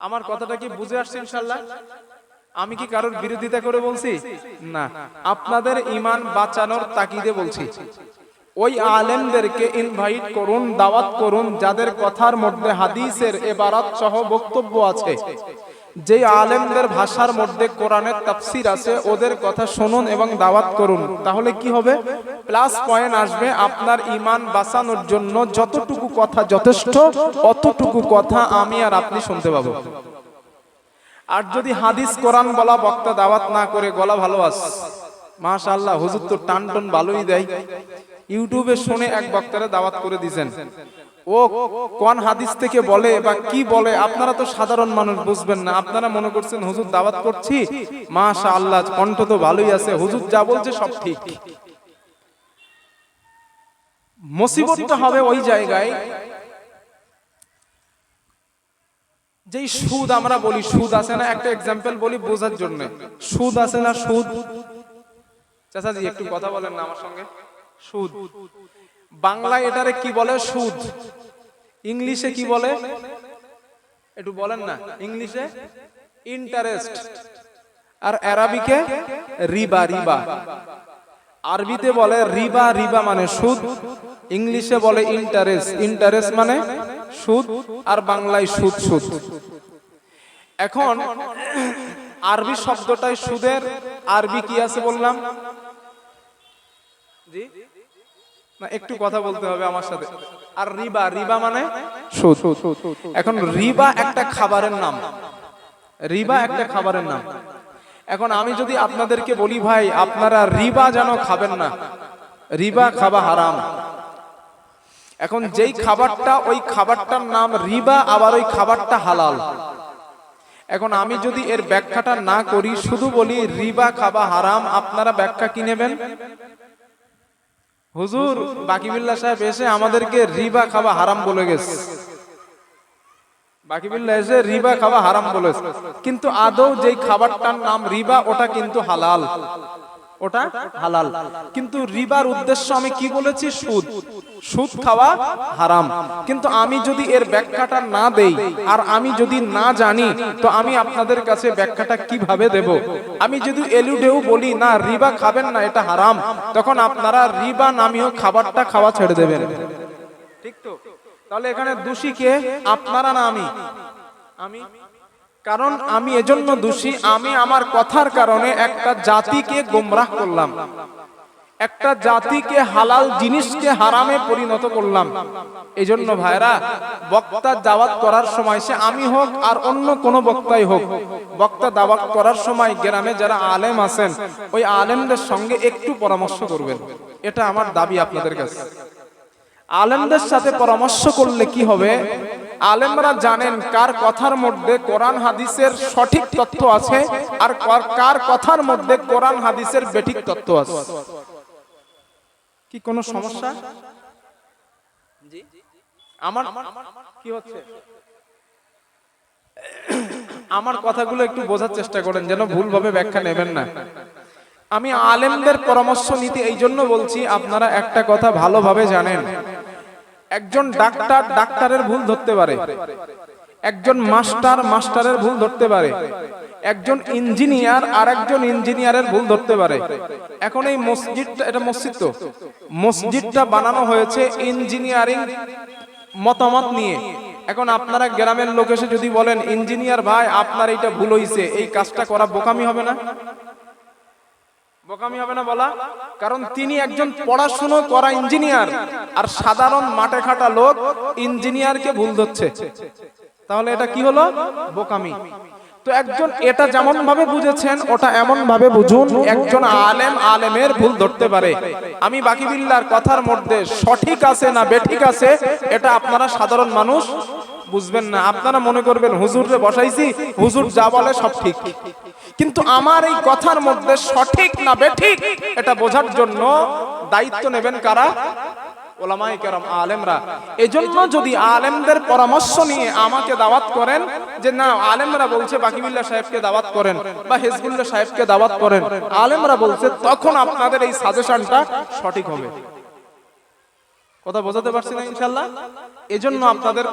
আমার কথাটা কি বুঝে আসছে ইনশাআল্লাহ? আমি কি কারোর বিরোধিতা করে বলছি? না, আপনাদের ঈমান বাঁচানোর তাকিদে বলছি। ওই আলেমদেরকে ইনভাইট করুন, দাওয়াত করুন, যাদের কথার মধ্যে হাদিসের ইবারত সহ বক্তব্য আছে, যে আলেমদের ভাষার মধ্যে কোরআনের তাফসীর আছে, ওদের কথা শুনুন এবং দাওয়াত করুন। তাহলে কি হবে? প্লাস পয়েন্ট আসবে। আপনার ঈমান বাঁচানোর জন্য যতটুকু কথা যথেষ্ট, অতটুকু কথা আমি আর আপনি শুনতে পাবো। আর যদি হাদিস কোরআন বলা বক্তা দাওয়াত না করে, গলা ভালো আছে, মাশাআল্লাহ, হুজুর তো টান টান ভালোই দেয়, ইউটিউবে শুনে এক বক্তারে দাওয়াত করে দিয়েছেন, ও কোন হাদিস থেকে বলে বা কি বলে, আপনারা তো সাধারণ মানুষ বুঝবেন না। আপনারা মনে করছেন হুজুর দাওয়াত করছি, মাশাআল্লাহ কণ্ঠ তো ভালোই আছে, হুজুর যা বলছে সব ঠিক। মুসিবতটা হবে ওই জায়গায়, যেই সুদ আমরা বলি, সুদ আছে না, একটা এক্সাম্পল বলি বোঝার জন্য। সুদ আছে না, সুদ, চাচাজি একটু কথা বলেন না আমার সঙ্গে। সুদ বাংলায় এটারে কি বলে? সুদ। ইংলিশে কি বলে একটু বলেন না? ইংলিশে ইন্টারেস্ট, আর আরবিকে রিবা। রিবা আরবিতে বলে রিবা, রিবা মানে সুদ, ইংলিশে বলে ইন্টারেস্ট, ইন্টারেস্ট মানে সুদ, আর বাংলায় সুদ। সুদ এখন আরবি শব্দটাই সুদের আরবি কি আছে বললাম? জি না, একটু কথা বলতে হবে আমার সাথে। আর রিবা, রিবা মানে সুদ। এখন রিবা একটা খাবারের নাম, রিবা একটা খাবারের নাম। এখন আমি যদি আপনাদেরকে বলি ভাই আপনারা রিবা যেন খাবেন না, রিবা খাওয়া হারাম। এখন যেই খাবারটা, ওই খাবারটার নাম রিবা, আবার ওই খাবারটা হালাল। এখন আমি যদি এর ব্যাখ্যাটা না করি, শুধু বলি রিবা খাওয়া হারাম, আপনারা ব্যাখ্যা কি নেবেন? হুজুর বাকিবিল্লাহ সাহেব এসে আমাদেরকে রিবা খাওয়া হারাম বলে গেছে, বাকিবিল্লাহ এসে রিবা খাওয়া হারাম বলেছে, কিন্তু আদৌ যেই খাবারটার নাম রিবা ওটা কিন্তু হালাল, ওটা হালাল। কিন্তু রিবার উদ্দেশ্য আমি কি বলেছি? সুদ। সুদ খাওয়া হারাম। কিন্তু আমি যদি এর ব্যাখ্যাটা না দেই, আর আমি যদি না জানি, তো আমি আপনাদের কাছে ব্যাখ্যাটা কিভাবে দেব? আমি যদি এলুডেও বলি না রিবা খাবেন না, এটা হারাম, তখন আপনারা রিবা নামীয় খাবারটা খাওয়া ছেড়ে দেবেন, ঠিক তো? তাহলে এখানে দোষী কে? আপনারা না আমি? আমি। কারণ আমি এজন্য দোষী, আমি আমার কথার কারণে একটা জাতিকে গোমরাহ করলাম, একটা জাতিকে হালাল জিনিসকে হারামে পরিণত করলাম। এজন্য ভাইরা, বক্তা দাওয়াত করার সময়, সে আমি হোক আর অন্য কোন বক্তাই হোক, বক্তা দাওয়াত করার সময় গ্রামে যারা আলেম আছেন, ওই আলেমদের সঙ্গে একটু পরামর্শ করবেন। এটা আমার দাবি আপনাদের কাছে। আলেমদের সাথে পরামর্শ করলে কি হবে? আলেমরা জানেন কার কথার মধ্যে কোরআন হাদিসের সঠিক তথ্য আছে, আর কার কথার মধ্যে কোরআন হাদিসের বেঠিক তথ্য আছে। কি কোনো সমস্যা? জি আমার কি হচ্ছে? আমার কথাগুলো একটু বোঝার চেষ্টা করেন, যেন ভুলভাবে ব্যাখ্যা নেবেন না। আমি আলেমদের পরামর্শ নিতে এই জন্য বলছি, আপনারা একটা কথা ভালোভাবে জানেন, একজন ডাক্তার ডাক্তারের ভুল ধরতে পারে, একজন মাস্টার মাস্টারের ভুল ধরতে পারে, একজন ইঞ্জিনিয়ার আর একজন ইঞ্জিনিয়ারের ভুল ধরতে পারে। এখন এই মসজিদটা, এটা মসজিদ তো, মসজিদটা বানানো হয়েছে ইঞ্জিনিয়ারিং মতামত নিয়ে। এখন আপনারা গ্রামের লোক এসে যদি বলেন ইঞ্জিনিয়ার ভাই আপনার এইটা ভুল হইছে, এই কাজটা করা বোকামি হবে না? বোকামি হবে না বলা? কারণ তিনি একজন পড়াশোনা করা ইঞ্জিনিয়ার, আর সাধারণ মাঠে খাটা লোক ইঞ্জিনিয়ারকে ভুল ধরছে, তাহলে এটা কি হলো? বোকামি। তো একজন এটা যেমন ভাবে বুঝেছেন, ওটা এমন ভাবে বুঝুন, একজন আলেম আলেমের ভুল ধরতে পারে। আমি বাকিবিল্লাহর কথার মধ্যে সঠিক আছে না বেঠিক আছে, এটা আপনারা সাধারণ মানুষ বুঝবেন না। আপনারা মনে করবেন হুজুররে বসাইছি, হুজুর যা বলে সব ঠিক। কিন্তু আমার এই কথার মধ্যে সঠিক না বেঠিক, এটা বোঝার জন্য দায়িত্ব নেবেন কারা? ওলামায়ে কেরাম, আলেমরা। এজন্য যদি আলেমদের পরামর্শ নিয়ে আমাকে দাওয়াত করেন, যে না আলেমরা বলছে বাকিবিল্লাহ সাহেবকে দাওয়াত করেন বা হিজবুল্লাহ সাহেবকে দাওয়াত করেন, আলেমরা বলছে, তখন আপনাদের এই সাজেশনটা সঠিক হবে। কথা বোঝাতে পারছি না ইনশাআল্লাহ? এজন্য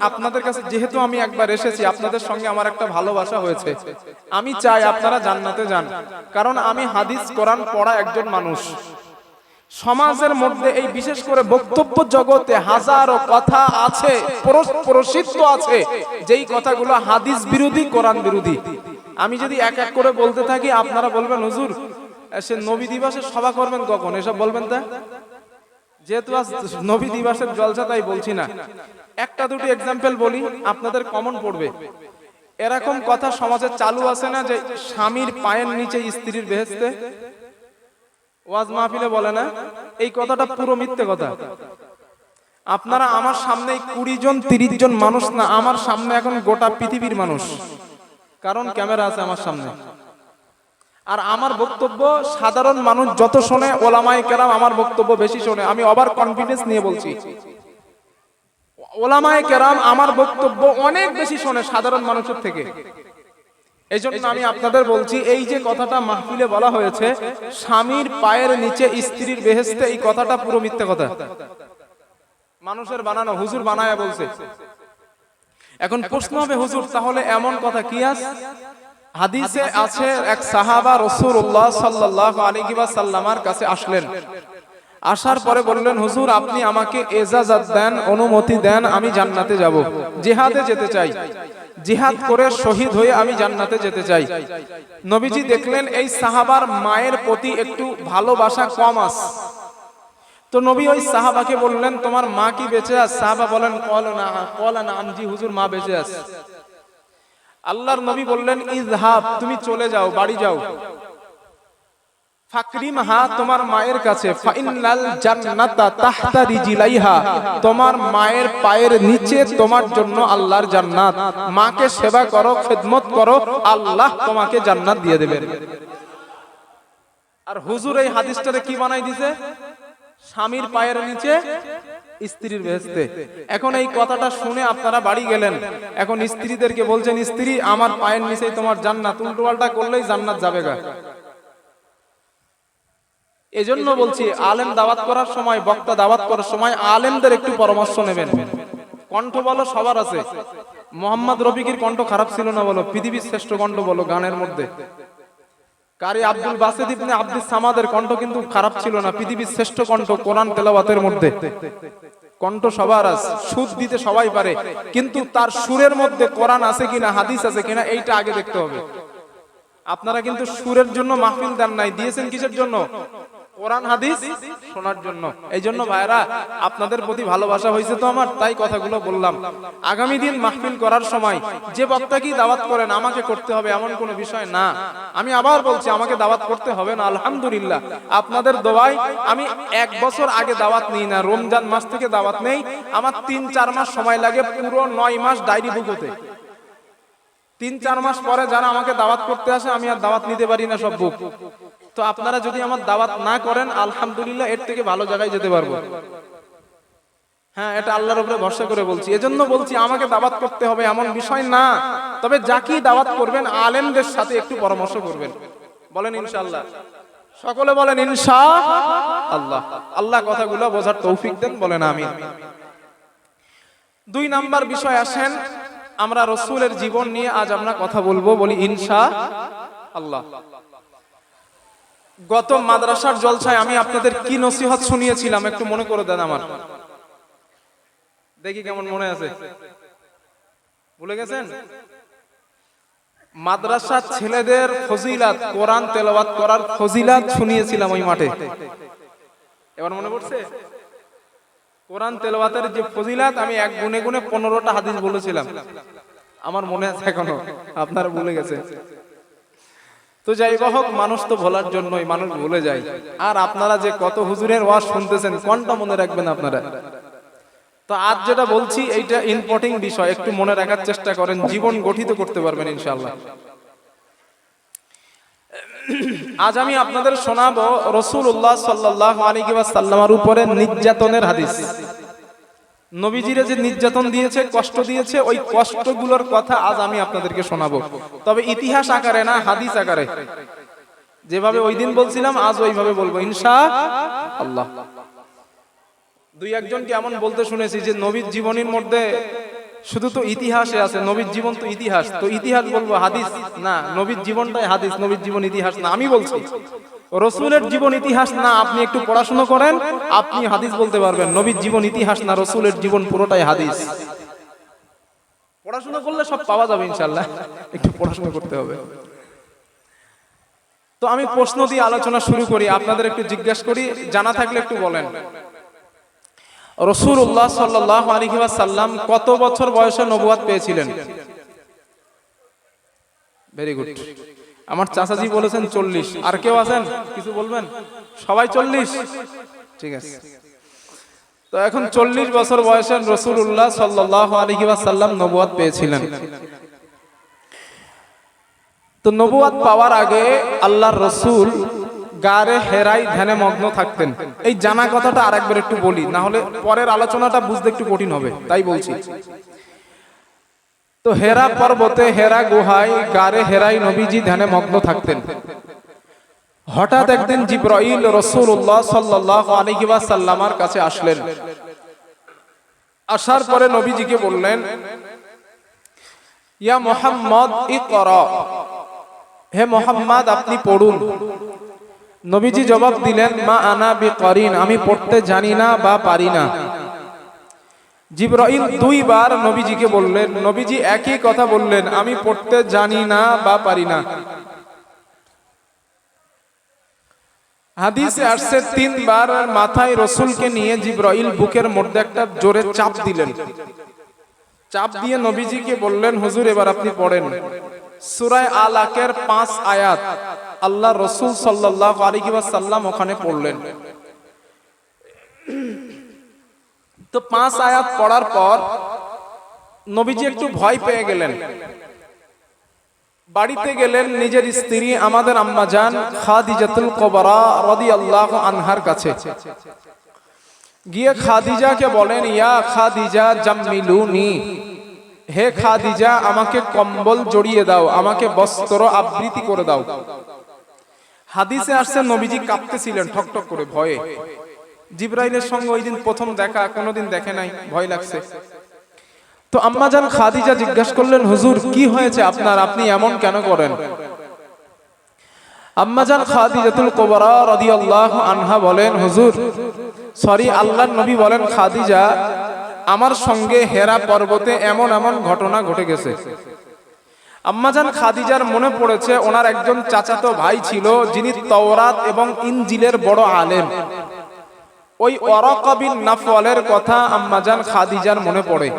আপনাদের কাছে যেহেতু আমি একবার এসেছি, আপনাদের সঙ্গে আমার একটা ভালোবাসা হয়েছে। আমি চাই আপনারা জান্নাতে যান, কারণ আমি হাদিস কোরআন পড়া একজন মানুষ। সমাজের মধ্যে এই বিশেষ করে বক্তব্য জগতে হাজারো কথা আছে, প্রসিদ্ধ আছে, যেই কথাগুলো হাদিস বিরোধী, কোরআন বিরোধী। আমি যদি এক এক করে বলতে থাকি, আপনারা বলবেন হুজুর সে নবী দিবসের সভা করবেন কখন, এসব বলবেন। তা যেহেতু আজ নবী দিবসের জলসা, তাই বলছি না। একটা দুটি এক্সাম্পল বলি, আপনাদের কমন পড়বে। এরকম কথা সমাজে চালু আছে না, যে স্বামীর পায়ের নিচে স্ত্রীর বেহেশতে? ওয়াজ মাহফিলে বলে না? এই কথাটা পুরো মিথ্যে কথা। আপনারা আমার সামনে 20 জন 30 জন মানুষ না, আমার সামনে এখন গোটা পৃথিবীর মানুষ, কারণ ক্যামেরা আছে আমার সামনে। আর আমার বক্তব্য সাধারণ মানুষ যত শোনে, ওলামায়ে কেরাম আমার বক্তব্য বেশি শোনে। আমি ওভার কনফিডেন্স নিয়ে বলছি, ওলামায়ে কেরাম আমার বক্তব্য অনেক বেশি শোনে সাধারণ মানুষের থেকে। এই জন্য আমি আপনাদের বলছি, এই যে কথাটা মাহফিলে বলা হয়েছে, স্বামীর পায়ের নিচে স্ত্রীর বেহেশতে, এই কথাটা পুরো মিথ্যে কথা, মানুষের বানানো, হুজুর বানায়া বলছে। এখন প্রশ্ন হবে, হুজুর তাহলে এমন কথা কি আছে? হাদিসে আছে, এক সাহাবা রাসূলুল্লাহ সাল্লাল্লাহু আলাইহি ওয়াসাল্লামের কাছে আসলেন। আসার পরে বললেন, হুজুর আপনি আমাকে ইজাজত দেন, অনুমতি দেন, আমি জান্নাতে যাব, জিহাদে যেতে চাই, জিহাদ করে শহীদ হয়ে আমি জান্নাতে যেতে চাই। নবীজি দেখলেন এই সাহাবার মায়ের প্রতি একটু ভালোবাসা কম আছে। তো নবী ওই সাহাবাকে বললেন, তোমার মা কি বেঁচে আছে? সাহাবা বলেন, ক্বালা নাআম, জি হুজুর মা বেঁচে আছে। আল্লাহর নবী বললেন, ইযহাব, তুমি চলে যাও, বাড়ি যাও, ফাকরিমহা, তোমার মায়ের কাছে, ফাইনাল জান্নাতা তাহতা রিজলাইহা, তোমার মায়ের পায়ের নিচে তোমার জন্য আল্লাহর জান্নাত। মাকে সেবা করো, খেদমত করো, আল্লাহ তোমাকে জান্নাত দিয়ে দেবেন। আর হুজুর এই হাদিসটারে কি বানাই দিছে? স্বামীর পায়ের নিচে স্ত্রীর বেহেশতে। এখন এই কথাটা শুনে আপনারা বাড়ি গেলেন, এখন স্ত্রীদেরকে বলছেন, স্ত্রী আমার পায়ের নিচেই তোমার জান্নাত, উল্টোপাল্টা করলেই জান্নাত যাবে গা। এজন্য বলছি, আলেম দাওয়াত করার সময়, বক্তা দাওয়াত করার সময় আলেমদের একটু পরামর্শ নেবেন। কণ্ঠ বলো সবার আছে, মোহাম্মদ রফিকের কণ্ঠ খারাপ ছিল না বলো, পৃথিবীর শ্রেষ্ঠ কণ্ঠ বলো গানের মধ্যে। কারি আব্দুল বাসিত ইবনে আব্দুস সামাদের কণ্ঠ কিন্তু খারাপ ছিল না, পৃথিবীর শ্রেষ্ঠ কণ্ঠ কোরআন তেলাওয়াতের মধ্যে। কণ্ঠ সবার আছে, সুর দিতে সবাই পারে, কিন্তু তার সুরের মধ্যে কোরআন আছে কিনা, হাদিস আছে কিনা, এইটা আগে দেখতে হবে। আপনারা কিন্তু সুরের জন্য মাহফিল দেন নাই, দিয়েছেন কিসের জন্য? কোরআন হাদিস শোনার জন্য। এই জন্য ভাইরা, আপনাদের প্রতি ভালোবাসা হয়েছে তো আমার, তাই কথাগুলো বললাম। আগামী দিন মাহফিল করার সময় যে বক্তাকেই দাওয়াত করেন আমাকে করতে হবে এমন কোনো বিষয় না। আমি আবার বলছি, আমাকে দাওয়াত করতে হবে না, আলহামদুলিল্লাহ আপনাদের দোয়ায় আমি 1 বছর আগে দাওয়াত নিই না, রমজান মাস থেকে দাওয়াত নেই। আমার 3-4 মাস সময় লাগে পুরো 9 মাস ডায়েরি বুক হতে। 3-4 মাস পরে যারা আমাকে দাওয়াত করতে আসে, আমি আর দাওয়াত নিতে পারি না, সব বুক। তো আপনারা যদি আমার দাওয়াত না করেন, আলহামদুলিল্লাহ এর থেকে ভালো জায়গায় যেতে পারবো। হ্যাঁ, এটা আল্লাহর উপরে ভরসা করে বলছি। এজন্য বলছি, আমাকে দাওয়াত করতে হবে এমন বিষয় না, তবে যাকেই দাওয়াত করবেন আলেমদের সাথে একটু পরামর্শ করবেন। বলেন ইনশাআল্লাহ, সকলে বলেন ইনশাআল্লাহ। আল্লাহ কথাগুলো বোঝার তৌফিক দেন, বলেন আমিন। 2 নাম্বার বিষয় আসেন, আমরা রাসূলের জীবন নিয়ে আজ আমরা কথা বলবো, বলি ইনশাআল্লাহ। গত মাদ্রাসার জলসায় আমি আপনাদের কি নসিহত শুনিয়েছিলাম একটু মনে করে দেন আমার, দেখি কেমন মনে আছে। ভুলে গেছেন? মাদ্রাসার ছেলেদের ফজিলাত, কোরআন তেলাওয়াত করার ফজিলাত শুনিয়েছিলাম ওই মাঠে। এবার মনে পড়ছে? কোরআন তেলাওয়াতের যে ফজিলাত, আমি এক গুনে গুনে 15টা হাদিস বলেছিলাম, আমার মনে আছে এখনো, আপনারা ভুলে গেছেন। তো যাই হোক, মানুষ তো ভোলার জন্যই, মানুষ ভুলে যায়। আর আপনারা যে কত হুজুরের ওয়াজ শুনতেছেন, কোনটা মনে রাখবেন আপনারা? তো আজ যেটা বলছি এইটা ইম্পর্টেন্ট বিষয়, একটু মনে রাখার চেষ্টা করেন, জীবন গঠিত করতে পারবেন ইনশাআল্লাহ। আজ আমি আপনাদের শোনাবো রাসূলুল্লাহ সাল্লাল্লাহু আলাইহি ওয়াসাল্লামের উপরে নির্যাতনের হাদিস। নবীজিরে যে নির্যাতন দিয়েছে, কষ্ট দিয়েছে, ওই কষ্টগুলোর কথা আজ আমি আপনাদেরকে শোনাবো, তবে ইতিহাস আকারে না, হাদিস আকারে। যেভাবে ওই দিন বলছিলাম আজ ওইভাবে বলবো ইনশাআল্লাহ। দুই একজনকে এমন বলতে শুনেছি যে নবীর জীবনীর মধ্যে শুধু তো ইতিহাসে আছে, নবীর জীবন তো ইতিহাস, তো ইতিহাস বলবো হাদিস না, নবীর জীবনটাই হাদিস, নবীর জীবন ইতিহাস না। আমি বলছি রসুলের জীবন ইতিহাস না, আপনি একটু পড়াশোনা করেন, আপনি হাদিস বলতে পারবেন। নবীর জীবন ইতিহাস না, রসুলের জীবন পুরোটাই হাদিস। পড়াশোনা করলে সব পাওয়া যাবে ইনশাল্লাহ, একটু পড়াশোনা করতে হবে। তো আমি প্রশ্ন দিয়ে আলোচনা শুরু করি, আপনাদের একটু জিজ্ঞাসা করি, জানা থাকলে একটু বলেন। রাসূলুল্লাহ সাল্লাল্লাহু আলাইহি ওয়াসাল্লাম কত বছর বয়সে নবুয়ত পেয়েছিলেন? Very good. আমার চাচাজি বলেছেন 40। আর কেউ আছেন কিছু বলবেন? সবাই 40? ঠিক আছে। তো এখন 40 বছর বয়সে রাসূলুল্লাহ সাল্লাল্লাহু আলাইহি ওয়াসাল্লাম নবুয়ত পেয়েছিলেন। তো নবুয়ত পাওয়ার আগে আল্লাহর রাসূল গারে হেরাই ধ্যানে মগ্ন থাকতেন। এই জানা কথাটা আরেকবার একটু বলি, না হলে পরের আলোচনাটা বুঝতে একটু কঠিন হবে, তাই বলছি। তো হেরা পর্বতে, হেরা গুহায় গারে হেরাই নবীজি ধ্যানে মগ্ন থাকতেন। হঠাৎ একদিন জিবরাইল রাসূলুল্লাহ সাল্লাল্লাহু আলাইহি ওয়াসাল্লামের কাছে আসলেন। আসার পরে নবীজিকে বললেন, ইয়া মুহাম্মদ ইকরা, হে মুহাম্মদ আপনি পড়ুন। নবীজি জবাব দিলেন, মা আনা বিকরিন, আমি পড়তে জানি না বা পারি না। জিবরাইল দুইবার নবীজিকে বললেন, নবীজি একই কথা বললেন, আমি পড়তে জানি না বা পারি না। হাদিসে আসছে তিনবার মাথায় রাসূলকে নিয়ে জিবরাইল বুকের মধ্যে একটা জোরে চাপ দিলেন। চাপ দিয়ে নবীজিকে বললেন, হুজুর এবার আপনি পড়েন। সূরা আলাকের 5 আয়াত আল্লাহ রাসূল সাল্লাল্লাহু আলাইহি ওয়াসাল্লাম ওখানে পড়লেন। তো 5 আয়াত পড়ার পর নবীজি একটু ভয় পেয়ে গেলেন। বাড়িতে গেলেন নিজের স্ত্রী আমাদের আম্মা জান খাদিজাতুল কুবরা রাদিয়াল্লাহু আনহার কাছে। গিয়ে খাদিজাকে বলেন, ইয়া খাদিজা জাম্মিলুনি, হে খাদিজা আমাকে কম্বল জড়িয়ে দাও, আমাকে বস্ত্র আবৃতি করে দাও। হাদিসে আসছে নবীজি কাঁপতেছিলেন ঠকঠক করে ভয়ে। জিবরাইলের সঙ্গে ওই দিন প্রথম দেখা, কোনোদিন দেখে নাই, ভয় লাগছে। তো আম্মা জান খাদিজা জিজ্ঞাসা করলেন, হুজুর কি হয়েছে আপনার, আপনি এমন কেন করেন? আম্মা জান খাদিজাতুল কুবরা রাদিয়াল্লাহু আনহা বলেন, হুজুর সরি, আল্লাহর নবী বলেন, খাদিজা আমার সঙ্গে হেরা পর্বতে এমন এমন ঘটনা ঘটে গেছে। আম্মাজান খাদিজার মনে পড়েছে ওনার একজন চাচাতো ভাই ছিল যিনি তাওরাত এবং ইনজিলের বড় আলেম। ওই ওয়ারাকা বিন নাফওয়ালের কথা আম্মাজান খাদিজার মনে পড়ে।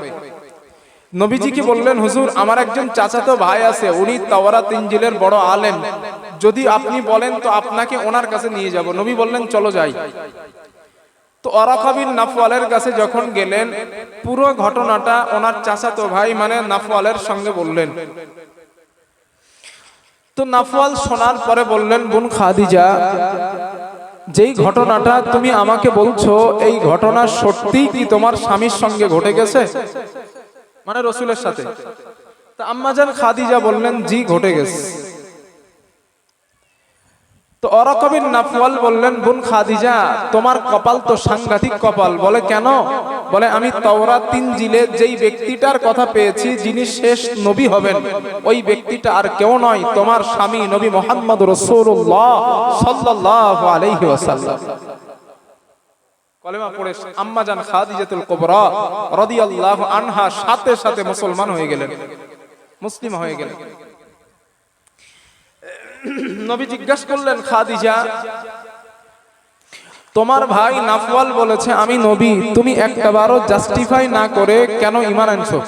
নবীজিকে বললেন, হুজুর আমার একজন চাচাতো ভাই আছে, উনি তাওরাত ইনজিলের বড় আলেম, যদি আপনি বলেন তো আপনাকে ওনার কাছে নিয়ে যাব। নবী বললেন, চলো যাই। তো ওয়ারাকা বিন নাফওয়ালের কাছে যখন গেলেন, পুরো ঘটনাটা ওনার চাচাতো ভাই মানে নাফওয়ালের সঙ্গে বললেন। তো নাফওয়াল শোনার পরে বললেন, বোন খাদিজা যেই ঘটনাটা তুমি আমাকে বলছো, এই ঘটনা সত্যি কি তোমার স্বামীর সঙ্গে ঘটে গেছে, মানে রাসূলের সাথে? তো আম্মাজান খাদিজা বললেন, জি ঘটে গেছে। তো ওয়ারাকা বিন নাফওয়াল বললেন, বোন খাদিজা তোমার কপাল তো সাংঘাতিক কপাল। বলে কেন? বলে আমি তাওরাত ইনজিলে যেই ব্যক্তিটার কথা পেয়েছি যিনি শেষ নবী হবেন, ওই ব্যক্তিটা আর কেউ নয়, তোমার স্বামী নবী মুহাম্মদ রাসূলুল্লাহ সাল্লাল্লাহু আলাইহি ওয়াসাল্লাম। কলেমা পড়ে আম্মা জান খাদিজাতুল কুবরা রাদিয়াল্লাহু আনহা সাথে সাথে মুসলমান হয়ে গেলেন, মুসলিম হয়ে গেলেন। নবী জিজ্ঞাসা করলেন, খাদিজা তোমার ভাই নাফওয়াল বলেছে আমি নবী, তুমি একবারও জাস্টিফাই না করে কেন ঈমান আনছো?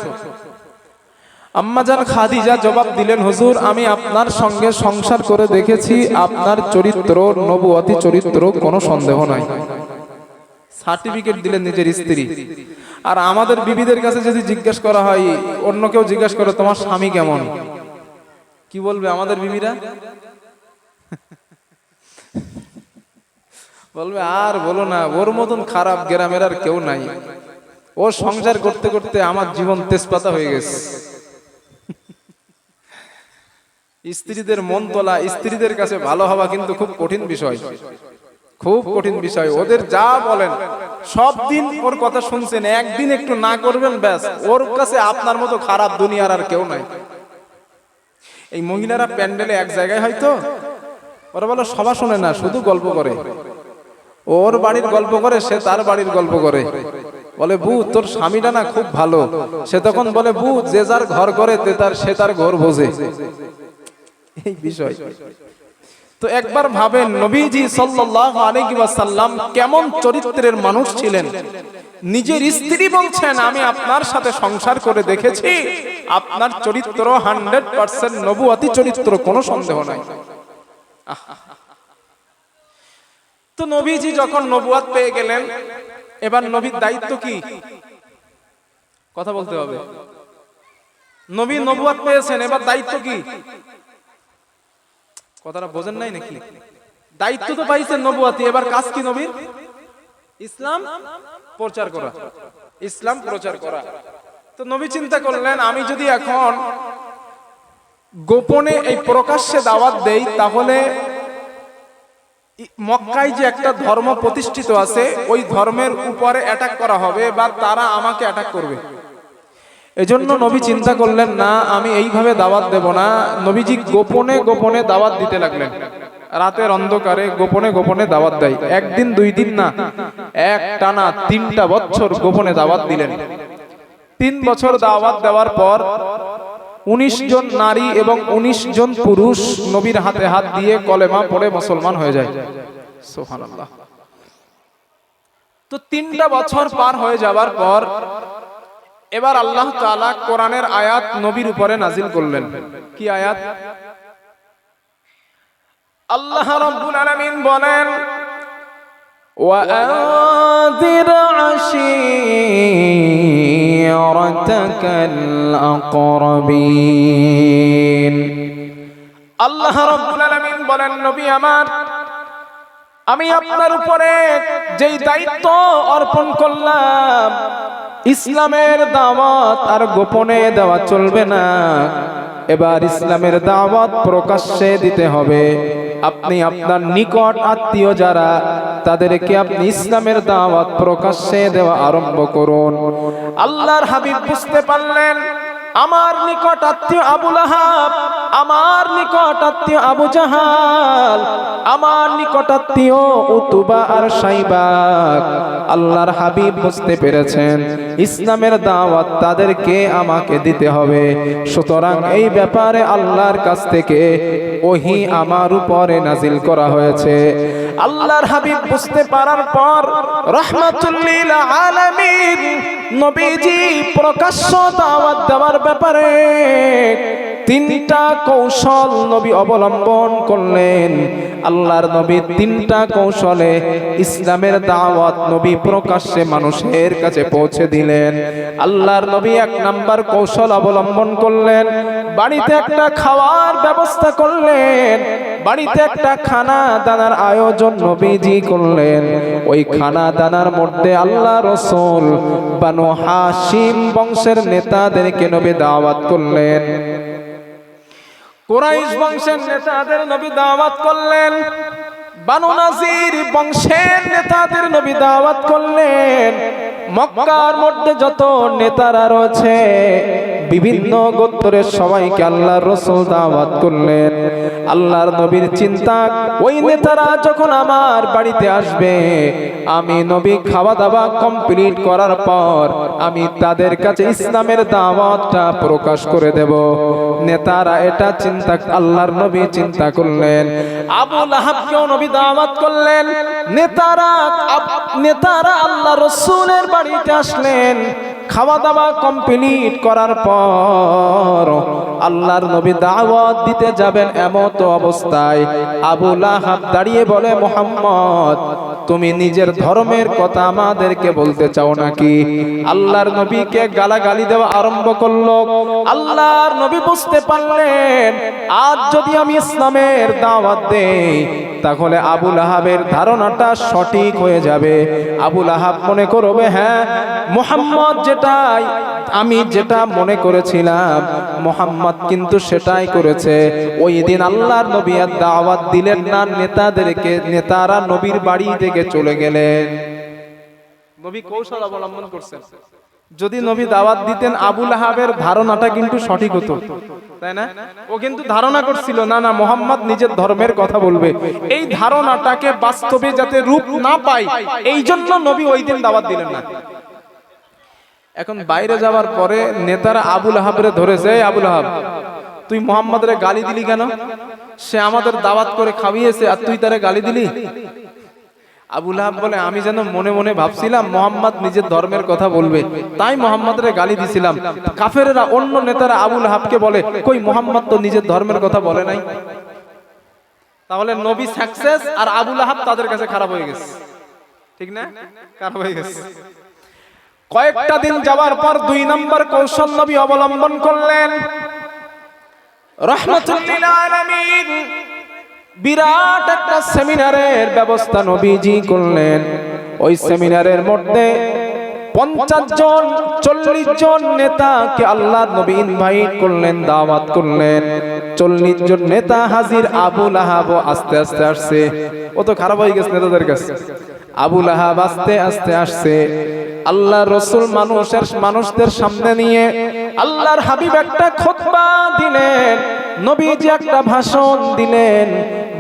আম্মাজান খাদিজা জবাব দিলেন, হুজুর আমি আপনার সঙ্গে সংসার করে দেখেছি, আপনার চরিত্র নবুয়তি চরিত্র, কোনো সন্দেহ নাই। সার্টিফিকেট দিলেন নিজের স্ত্রী। আর আমাদের বিবিদের কাছে যদি জিজ্ঞেস করা হয়, অন্য কেউ জিজ্ঞেস করে তোমার স্বামী কেমন, কি বলবে আমাদের বিবিরা? বলবে আর বলো না, ওর মতন খারাপ গ্রামের আর কেউ নাই, ও সংসার করতে করতে আমার জীবন তেজপাতা হয়ে গেছে। স্ত্রীদের মন তোলা, স্ত্রীদের কাছে ভালো হওয়া কিন্তু খুব কঠিন বিষয়, খুব কঠিন বিষয়। ওদের যা বলেন সব দিন ওর কথা শুনছেন, একদিন একটু না করবেন ব্যাস, ওর কাছে আপনার মতো খারাপ দুনিয়ার আর কেউ নাই। এই মহিলারা প্যান্ডেলে এক জায়গায় হয়তো ওরা বলো সভা শোনে না, শুধু গল্প করে, ওর বাড়ির গল্প করে, সে তার বাড়ির গল্প করে। বলে বু তোর স্বামীটা না খুব ভালো, সে তখন বলে বু যে যার ঘর করে সে তার ঘর বোঝে। এই বিষয় তো একবার ভাবেন নবীজি সাল্লাল্লাহু আলাইহি ওয়াসাল্লাম কেমন চরিত্রের মানুষ ছিলেন। নিজের স্ত্রী বলছেন আমি আপনার সাথে সংসার করে দেখেছি, আপনার চরিত্র 100% নবুয়তি চরিত্র, কোনো সন্দেহ নাই। তো নবীজি যখন নবুয়ত পেয়ে গেলেন, এবার নবীর দায়িত্ব কি? কথা বলতে হবে। নবী নবুয়ত পেয়েছেন, এবার দায়িত্ব কি? কথাটা বোঝেন নাই নাকি? দায়িত্ব তো পাইছেন নবুয়তি, এবার কাজ কি নবীর? ইসলাম প্রচার করা, ইসলাম প্রচার করা। তো নবী চিন্তা করলেন আমি যদি এখন গোপনে এই প্রকাশ্যে দাওয়াত দেই, তাহলে মক্কায় যে একটা ধর্ম প্রতিষ্ঠিত আছে ওই ধর্মের উপরে অ্যাটাক করা হবে বা তারা আমাকে অ্যাটাক করবে। এজন্য নবী চিন্তা করলেন না আমি এইভাবে দাওয়াত দেব না। নবীজি গোপনে গোপনে দাওয়াত দিতে লাগলেন, রাতের অন্ধকারে গোপনে গোপনে দাওয়াত দেয়। একদিন দুই দিন না, এক টানা 3টা বছর গোপনে দাওয়াত দিলেন। 3 বছর দাওয়াত দেওয়ার পর 19 জন নারী এবং 19 জন পুরুষ নবীর হাতে হাত দিয়ে কলেমা পড়ে মুসলমান হয়ে যায়। সুবহানাল্লাহ। তো 3টা বছর পার হয়ে যাবার পর এবার আল্লাহ তাআলা কোরআনের আয়াত নবীর উপরে নাজিল করলেন। কি আয়াত? আল্লাহ রাব্বুল আলামিন বলেন وأنذر عشيرتك الأقربين। আল্লাহ রাব্বুল আলামিন বলেন নবী আমার, আমি আপনার উপরে যেই দায়িত্ব অর্পণ করলাম, ইসলামের দাওয়াত আর গোপনে দেওয়া চলবে না, এবার ইসলামের দাওয়াত প্রকাশ্যে দিতে হবে। আপনি আপনার নিকট আত্মীয় যারা, তাদেরকে আপনি ইসলামের দাওয়াত প্রকাশ্যে দেওয়া আরম্ভ করুন। আল্লাহর হাবিব বুঝতে পারলেন আমার নিকট আত্মীয় আবু লাহাব, আমার নিকট আত্মীয় আবু জাহাল, আমার নিকট আত্মীয় উতবা আর সাইবা। আল্লাহর হাবিব বুঝতে পেরেছেন ইসলামের দাওয়াত তাদেরকে আমাকে দিতে হবে। সুতরাং এই ব্যাপারে আল্লাহর কাছ থেকে ওহী আমার উপরে নাজিল করা হয়েছে। আল্লাহর হাবিব বুঝতে পারার পর রাহমাতুল লিল আলামিন নবীজি প্রকাশ্য দাওয়াত দেওয়ার ব্যাপারে 3টা কৌশল নবী অবলম্বন করলেন। আল্লাহর নবী 3টা কৌশলে ইসলামের দাওয়াত নবী প্রকাশ্যে মানুষের কাছে পৌঁছে দিলেন। আল্লাহর নবী 1 নাম্বার কৌশল অবলম্বন করলেন, বাড়িতে একটা খাওয়ার ব্যবস্থা করলেন, বাড়িতে একটা খানা দানার আয়োজন নবীজি করলেন। ওই খানা দানার মধ্যে আল্লাহ রাসূল বানু হাশিম বংশের নেতাদেরকে নবী দাওয়াত করলেন, কুরাইশ বংশের নেতাদের নবী দাওয়াত করলেন, বানু নাজির বংশের নেতাদের নবী দাওয়াত করলেন। মক্কার মধ্যে যত নেতারা রয়েছে বিভিন্ন গোত্রের সবাইকে আল্লাহর রাসূল দাওয়াত করলেন। আল্লাহর নবীর চিন্তা ওই নেতারা যখন আমার বাড়িতে আসবে, আমি নবী খাওয়া দাওয়া কমপ্লিট করার পর আমি তাদের কাছে ইসলামের দাওয়াতটা প্রকাশ করে দেব। নেতারা এটা চিন্তা আল্লাহর নবী চিন্তা করলেন। আবু লাহাবকেও নবী দাওয়াত করলেন। নেতারা আল্লাহ রাসূলের বাড়িতে আসলেন। খাওয়া দাওয়া কমপ্লিট করার পর আল্লাহর নবী দাওয়াত দিতে যাবেন, এমত অবস্থায় আবু লাহাব দাঁড়িয়ে বলে, মুহাম্মদ তুমি নিজের ধর্মের কথা আমাদেরকে বলতে চাও নাকি? আল্লাহর নবীকে গালাগালি দেওয়া আরম্ভ করলো। আল্লাহর নবী বুঝতে পারলেন আজ যদি আমি ইসলামের দাওয়াত দেই তাহলে আবু লাহাবের ধারণাটা সঠিক হয়ে যাবে। আবু লাহাব মনে করবে হ্যাঁ মুহাম্মদ আমি যেটা মনে করেছিলাম মুহাম্মদ কিন্তু সেটাই করেছে। ওই দিন আল্লাহর নবী আর দাওয়াত দিলেন না নেতাদেরকে, নেতারা নবীর বাড়ি থেকে চলে গেলেন। নবী কৌশল অবলম্বন করছেন। যদি নবী দাওয়াত দিতেন আবু লাহাবের ধারণাটা কিন্তু সঠিক হতো, তাই না? ও কিন্তু ধারণা করছিল না না মুহাম্মদ নিজের ধর্মের কথা বলবে, এই ধারণাটাকে বাস্তবে যাতে রূপ না পায় এই জন্য নবী ওই দিন দাওয়াত দিলেন না। এখন বাইরে যাওয়ার পরে নেতারা আবু লাহাবের ধরেছে, আবু লাহাব তুই মুহাম্মাদের গালি দিলি কেন? সে আমাদের দাওয়াত করে খাওয়িয়েছে আর তুই তারে গালি দিলি? আবু লাহাব বলে আমি যেন মনে মনে ভাবছিলাম মুহাম্মদ নিজের ধর্মের কথা বলবে, তাই মুহাম্মাদের গালি দিছিলাম। কাফেররা অন্য নেতারা আবু লাহাবকে বলে কই মুহাম্মদ তো নিজের ধর্মের কথা বলে নাই। তাহলে নবী সাকসেস আর আবু লাহাব তাদের কাছে খারাপ হয়ে গেছে, ঠিক না? খারাপ হয়ে গেছে। কয়েকটা দিন যাওয়ার পর 2 নম্বর কৌশল নবী অবলম্বন করলেন। রাহমাতুল লিল আলামিন বিরাট একটা সেমিনারের ব্যবস্থা নবীজি করলেন। ওই সেমিনারের মধ্যে 50 জন 40 জন নেতাকে আল্লাহর নবী ইনভাইট করলেন, দাওয়াত করলেন। 40 জন নেতা হাজির। আবু লাহাব আস্তে আস্তে আসছে, ও তো খারাপ হয়ে গেছে নেতাদের কাছে। আবু লাহাব আস্তে আস্তে আসছে। আল্লাহ রাসূল মানুষদের সামনে নিয়ে আল্লাহর হাবিব একটা খুতবা দিলেন, নবীজি একটা ভাষণ দিলেন।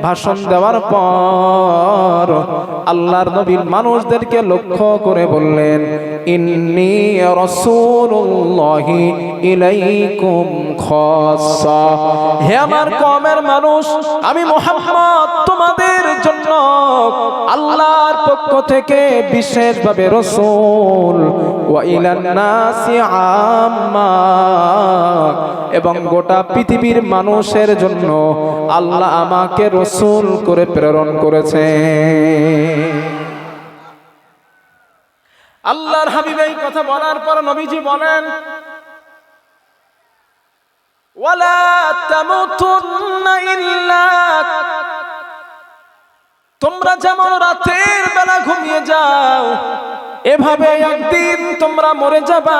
ভাষণ দেওয়ার পর আল্লাহর নবী মানুষদেরকে লক্ষ্য করে বললেন, ইন্নী রাসূলুল্লাহি ইলাইকুম খাসসা, হে আমার কওমের মানুষ, আমি মুহাম্মদ তোমাদের জন্য আল্লাহর পক্ষ থেকে বিশেষভাবে রাসূল, ওয়া ইলান নাসি আম্মা, এবং গোটা পৃথিবীর মানুষের জন্য আল্লাহ আমাকে রাসূল করে প্রেরণ করেছে। আল্লাহর হাবিব এই কথা বলার পর নবীজি বলেন, ওয়ালা তামুতুন্না ইল্লা, তোমরা যেমন রাতের বেলা ঘুমিয়ে যাও এভাবে একদিন তোমরা মরে যাবা।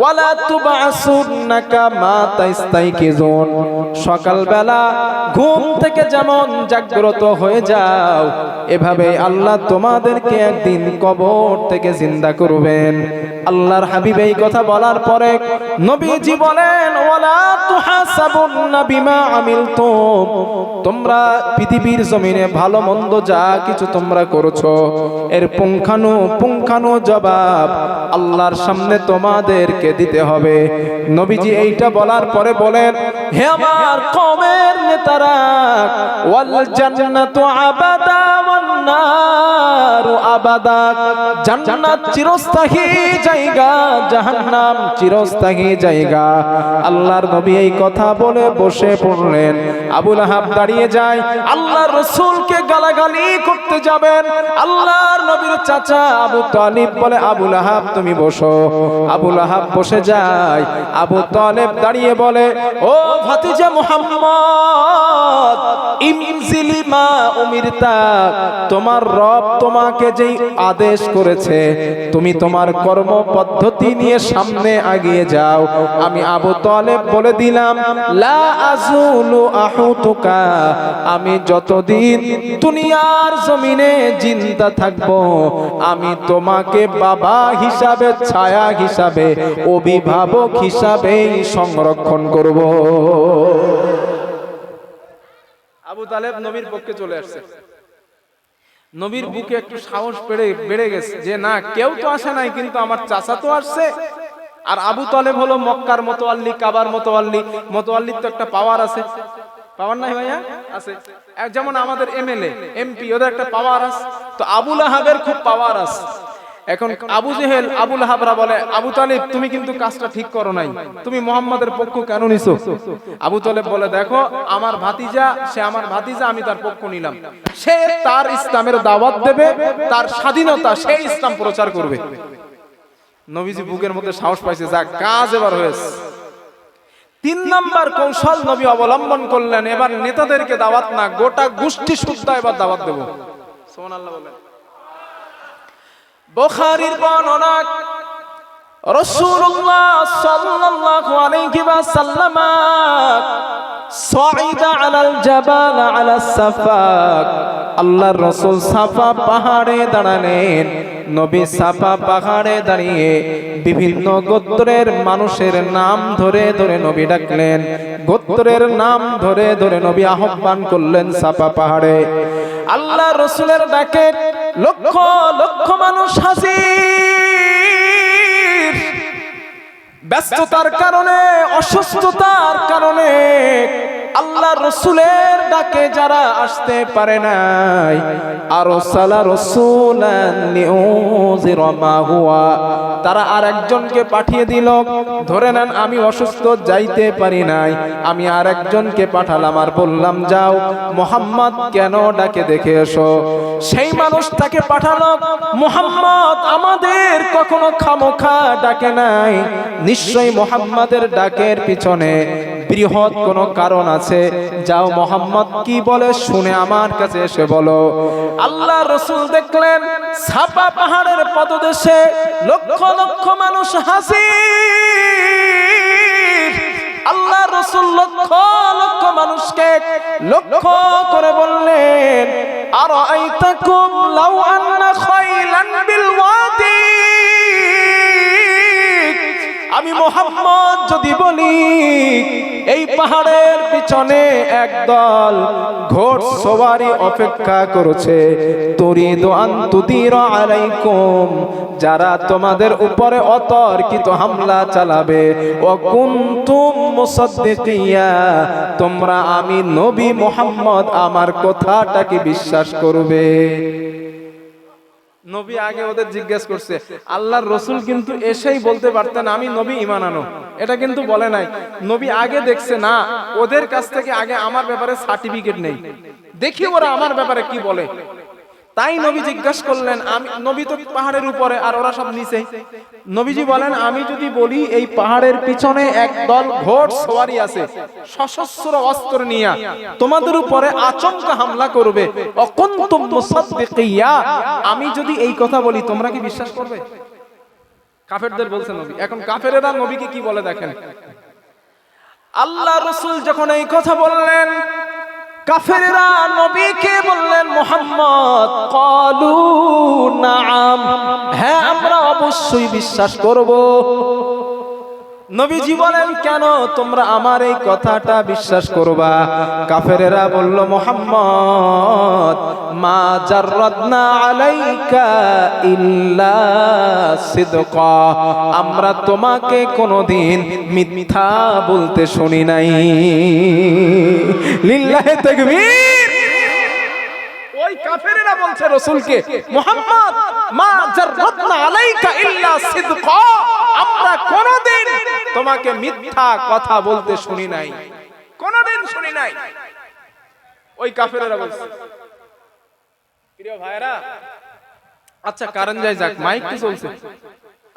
ওয়ালা তুবাসুন্না কামা তাস্তাইকিজুন, সকালবেলা ঘুম থেকে যেমন জাগ্রত হয়ে যাও এভাবে আল্লাহ তোমাদেরকে একদিন কবর থেকে জিন্দা করবেন। আল্লাহর হাবিব এই কথা বলার পরে নবীজি বলেন, ওয়ালা তুহাসাবুন্না বিমা আমিলতুম, তোমরা পৃথিবীর জমিনে ভালো মন্দ যা কিছু তোমরা করেছো এর পুঙ্খানু জবাব আল্লাহর সামনে তোমাদেরকে দিতে হবে। নবীজি এইটা বলার পরে বলেন, হে আমার কওমের নেতারা, ওয়াল জান্নাতু আবাদা ওয়ান নারু আবাদা, জান্নাত চিরস্থায়ী জায়গা, জাহান্নাম চিরস্থায়ী জায়গা। আল্লাহর নবী এই কথা বলে বসে পড়লেন। আবু লাহাব দাঁড়িয়ে যায়, আল্লাহর রাসূলকে গালাগালি করতে যাবেন। আল্লাহর নবীর চাচা আবু তালিব বলে, আবু লাহাব তুমি বসো। আবু লাহাব বসে যায়। আবু তালিব দাঁড়িয়ে বলে, ও ভাতিজা মুহাম্মদ, ইনজিলি মা উমিরতা, তোমার রব তোমাকে যেই আদেশ করেছে তুমি তোমার কর্ম পদ্ধতি নিয়ে সামনে এগিয়ে যাও। আমি আবু তালিব বলে দিলাম, লা আযুলু আহুতুকা, আমি যতদিন দুনিয়ার জমিনে জিন্দা থাকবো আমি তোমাকে বাবা হিসাবে, ছায়া হিসাবে, অভিভাবক হিসাবে সংরক্ষণ করব। আবু তালেব নবীর পক্ষে চলে আসছে। নবীর বুকে একটু সাহস বেড়ে গেছে যে না, কেউ তো আসে নাই কিন্তু আমার চাচা তো আসছে। আর আবু তালেব হলো মক্কার মোতাওয়াল্লি, কাবার মোতাওয়াল্লি। মোতাওয়াল্লির তো একটা পাওয়ার আছে, পাওয়ার নাই ভাইয়া? আছে। যেমন আমাদের এমএলএ এমপি, ওদের একটা পাওয়ার আছে। তো আবু লাহাবের খুব পাওয়ার আছে। এখন আবু জেহেল আবু লাহাবরা বলে, আবু তালিব তুমি কিন্তু কাজটা ঠিক করো নাই, তুমি মুহাম্মাদের পক্ষ কেন নিছো? আবু তালেব বলে, দেখো আমার ভাতিজা, সে আমার ভাতিজা, আমি তার পক্ষ নিলাম। সে তার ইসলামের দাওয়াত দেবে, তার স্বাধীনতা, সে ইসলাম প্রচার করবে। নবীজি বুকের মধ্যে সাহস পাইছে, যাক কাজ এবার হয়েছে। 3 নাম্বার কৌশল নবী অবলম্বন করলেন, এবার নেতাদেরকে দাওয়াত না, গোটা গোষ্ঠী শুদ্ধ এবার দাওয়াত দেব। সুবহানাল্লাহ বলেন। বুখারীর বর্ণনা, রাসূলুল্লাহ সাল্লাল্লাহু আলাইহি ওয়াসাল্লাম সাইদা আলাল জাবাল আলাস সাফাক, আল্লাহর রাসূল সাফা পাহাড়ে দাঁড়ালেন। নবী সাফা পাহাড়ে দাঁড়িয়ে বিভিন্ন গোত্রের মানুষের নাম ধরে ধরে নবী ডাকলেন, গোত্রের নাম ধরে ধরে নবী আহ্বান করলেন সাফা পাহাড়ে। আল্লাহ রাসূলের ডাকে লক্ষ লক্ষ মানুষ হাজির। ব্যস্ততার কারণে, অসুস্থতার কারণে আল্লাহ রাসূলের ডাকে যারা আসতে পারে নাই, আরসালা রাসূলান লিউযিরা মা হুয়া, তারা আরেকজনকে পাঠিয়ে দিল। ধরে নেন আমি অসুস্থ, যাইতে পারি নাই, আমি আরেকজনকে পাঠালাম আর বললাম যাও মুহাম্মদ কেন ডাকে দেখে এসো। সেই মানুষটাকে পাঠালো। মুহাম্মদ আমাদের কখনো খামোখা ডাকে নাই, নিশ্চয়ই মুহাম্মাদের ডাকের পিছনে বৃহৎ কোনো কারণ আছে। যাও মুহাম্মদ কি বলে শুনে আমার কাছে এসে বলো। আল্লাহ রাসূল দেখলেন সাফা পাহাড়ের পদদেশে লক্ষ লক্ষ মানুষ হাজির। আল্লাহ রাসূল লক্ষ লক্ষ মানুষকে লক্ষ্য করে বললেন, আরাআইতাকুম লাউ আন্না খাইলান বিল ওয়াদি, আমি মুহাম্মদ যদি বলি এই পাহাড়ের পিছনে একদল ঘোড়সওয়ারি অপেক্ষা করছে, তুরিদু আন তুদিরা আলাইকুম, যারা তোমাদের উপরে অতর্কিত হামলা চালাবে, ওয়া কুনতুম মুসাদ্দিকিয়া, তোমরা আমি নবী মুহাম্মদ আমার কথাটাকে বিশ্বাস করবে। নবী আগে ওদের জিজ্ঞেস করছে। আল্লাহর রাসূল কিন্তু এসেই বলতে পারতেন আমি নবী, ঈমান আনো, এটা কিন্তু বলে নাই। নবী আগে দেখছে না, ওদের কাছ থেকে আগে আমার ব্যাপারে সার্টিফিকেট নেই, দেখি ওরা আমার ব্যাপারে কি বলে। তাই নবী জিজ্ঞাসা করলেন, আমি নবী তো পাহাড়ের উপরে আর ওরা সব নিচে। নবীজি বলেন আমি যদি বলি এই পাহাড়ের পিছনে একদল ঘোড়সওয়ারি আছে সশস্ত্র অস্ত্র নিয়ে তোমাদের উপরে আচমকা হামলা করবে, অকুনতুম মুসাদ্দিকিয়া, আমি যদি এই কথা বলি তোমরা কি বিশ্বাস করবে? কাফেরদের বলছেন নবী। এখন কাফেরেরা নবীকে কি বলে দেখেন। আল্লাহ রাসূল যখন এই কথা বললেন, কাফেররা নবীকে বললেন মুহাম্মদ, ক্বালু নাআম, হ্যাঁ আমরা অবশ্যই বিশ্বাস করব। নবীজি বলেন কেন তোমরা আমার এই কথাটা বিশ্বাস করবা? কাফেরেরা বলল মুহাম্মদ, মা জাররাদনা আলাইকা ইল্লা সিদকা, আমরা তোমাকে কোনদিন মিথ্যা বলতে শুনি নাই। লিল্লাহি তাকবীর। ওই কাফেরেরা বলছে রাসূলকে, মুহাম্মদ মা জাররাদনা আলাইকা ইল্লা সিদকা, আমরা কোনদিন তোমাকে মিথ্যা কথা বলতে শুনি নাই, কোনদিন শুনি নাই। ওই কাফেরেরা বলছে। প্রিয় ভাইরা, আচ্ছা কারেন্ট যাই যাক, মাইক কি চলছে?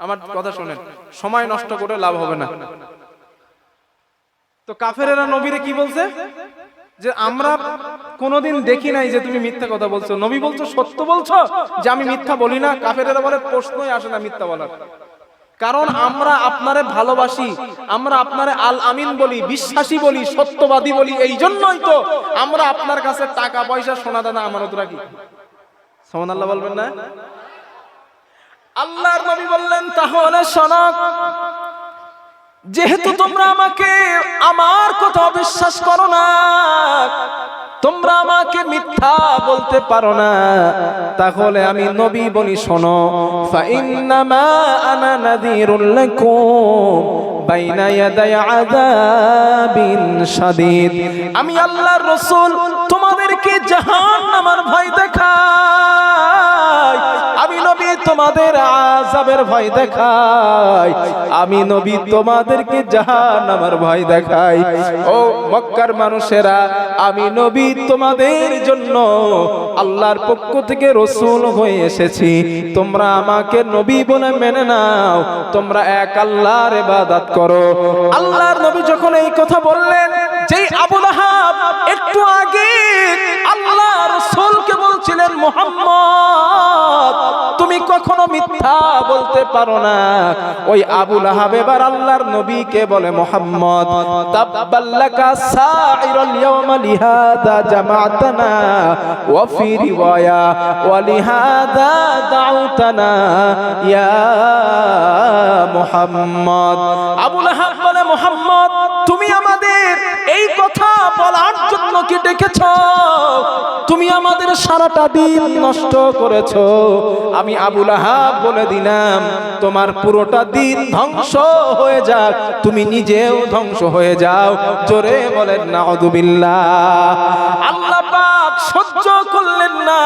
আমার কথা শুনেন, সময় নষ্ট করে লাভ হবে না। তো কাফেরেরা নবীরে কি বলছে? যে আমরা কোনদিন দেখি নাই যে তুমি মিথ্যা কথা বলছো। নবী বলছো সত্য বলছো যে আমি মিথ্যা বলি না? কাফেরেরা বলে প্রশ্নই আসে না মিথ্যা বলার, কারণ আমরা আপনারে ভালোবাসি, আমরা আপনারে আল আমিন বলি, বিশ্বাসী বলি, সত্যবাদী বলি, এই জন্যই তো আমরা আপনার কাছে টাকা পয়সা সোনা দানা আমানত রাখি। সুবহানাল্লাহ বলবেন না? আল্লাহর নবী বললেন তাহলে শোনো, যেহেতু তোমরা আমাকে আমার কথা বিশ্বাস করো না, তোমরা আমাকে মিথ্যা বলতে পারো না, তাহলে আমি নবী বলি শোনো, ফাইন্নামা আনা নাযীরুল লাকুম বাইনা ইয়াদাই আযাবিন শাদীদ, আমি আল্লাহর রাসূল তোমাদেরকে জাহান্নামের ভয় দেখাই, আমি নবী তোমাদের আযাবের ভয় দেখাই, আমি নবী তোমাদেরকে জাহান্নামের ভয় দেখাই। ও মক্কার মানুষেরা, আমি নবী তোমাদের জন্য আল্লাহর পক্ষ থেকে রাসূল হয়ে এসেছি, তোমরা আমাকে নবী বলে মেনে নাও, তোমরা এক আল্লাহর ইবাদত করো। আল্লাহর নবী যখন এই কথা বললেন, যেই আবু লাহাব একটু আগে আল্লাহ রাসূলকে বলছিলেন মুহাম্মদ তুমি কখনো মিথ্যা বলতে পারো না। ওই আবু লাহাব এবার আল্লাহর নবীকে বলে, মুহাম্মদ তাব্বাল্লাকা সাইরুল ইয়াওমা লিহাদা জামাআতানা ওয়া ফি রিওয়ায়া ওয়া লিহাদা দাউতানা ইয়া মুহাম্মদ। আবু লাহাব বলে, মুহাম্মদ তুমি আমাদের এই কথা বলার জন্য কি ডেকেছো? তুমি আমাদের সারাটা দিন নষ্ট করেছো। আমি আবু লাহাব বলে দিলাম, তোমার পুরোটা দিন ধ্বংস হয়ে যাক, তুমি নিজেও ধ্বংস হয়ে যাও। জোরে বলেন নাউযুবিল্লাহ। আল্লাহ পাক সহ্য করলেন না,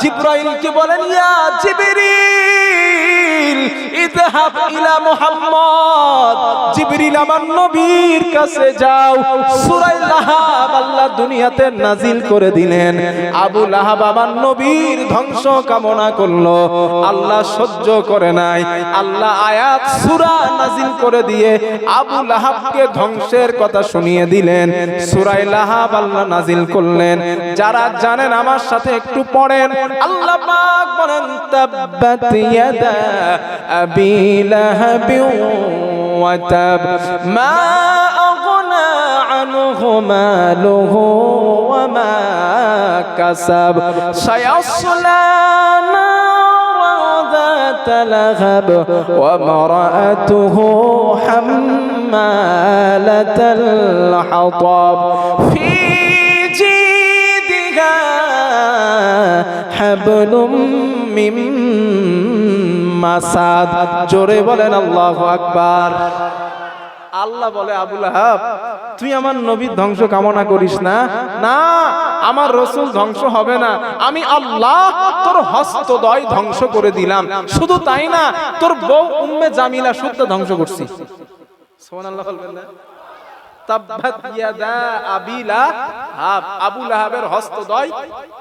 জিবরাইলকে বলেন, ইয়া জিবরিল ইযহাব ইলা মুহাম্মদ, জিবরিল আমার নবীর কাছে যাও। সূরা লাহাব আল্লাহ দুনিয়াতে নাজিল করে দিলেন। আবু লাহাব আমার নবীর ধ্বংস কামনা করলো, আল্লাহ সহ্য করে নাই। আল্লাহ আয়াত সূরা নাজিল করে দিয়ে আবু লাহাবকে ধ্বংসের কথা শুনিয়ে দিলেন। সূরা লাহাব আল্লাহ নাজিল করলেন। যারা জানেন আমার সাথে একটু পড়েন। আল্লাহ পাক বলেন, তাব্বাত ইয়াদা আবি লাহাব ওয়া তাব মা আগনা আনহু মালুহু ওয়া মা কাসাব সায়াসলা নারান যাতা লাহাব ওয়া মারাআতুহু হাম্মালাতাল হাতাব ফি জিদিহা হাবলুম মিন মাসাদ। জোরে বলেন আল্লাহু আকবার। আল্লাহ বলে, আবু লাহাব তুই আমার নবীর ধ্বংস কামনা করিস না। না, আমার রাসূল ধ্বংস হবে না। আমি আল্লাহ তোর হস্তদ্বয় ধ্বংস করে দিলাম। শুধু তাই না, তোর বউ উম্মে জামিলা শুদ্ধ ধ্বংস করছি। সুবহানাল্লাহ বলবেন না? তাব্বাত ইয়াদা আবি লাহাব, আবু লাহাবের হস্তদ্বয়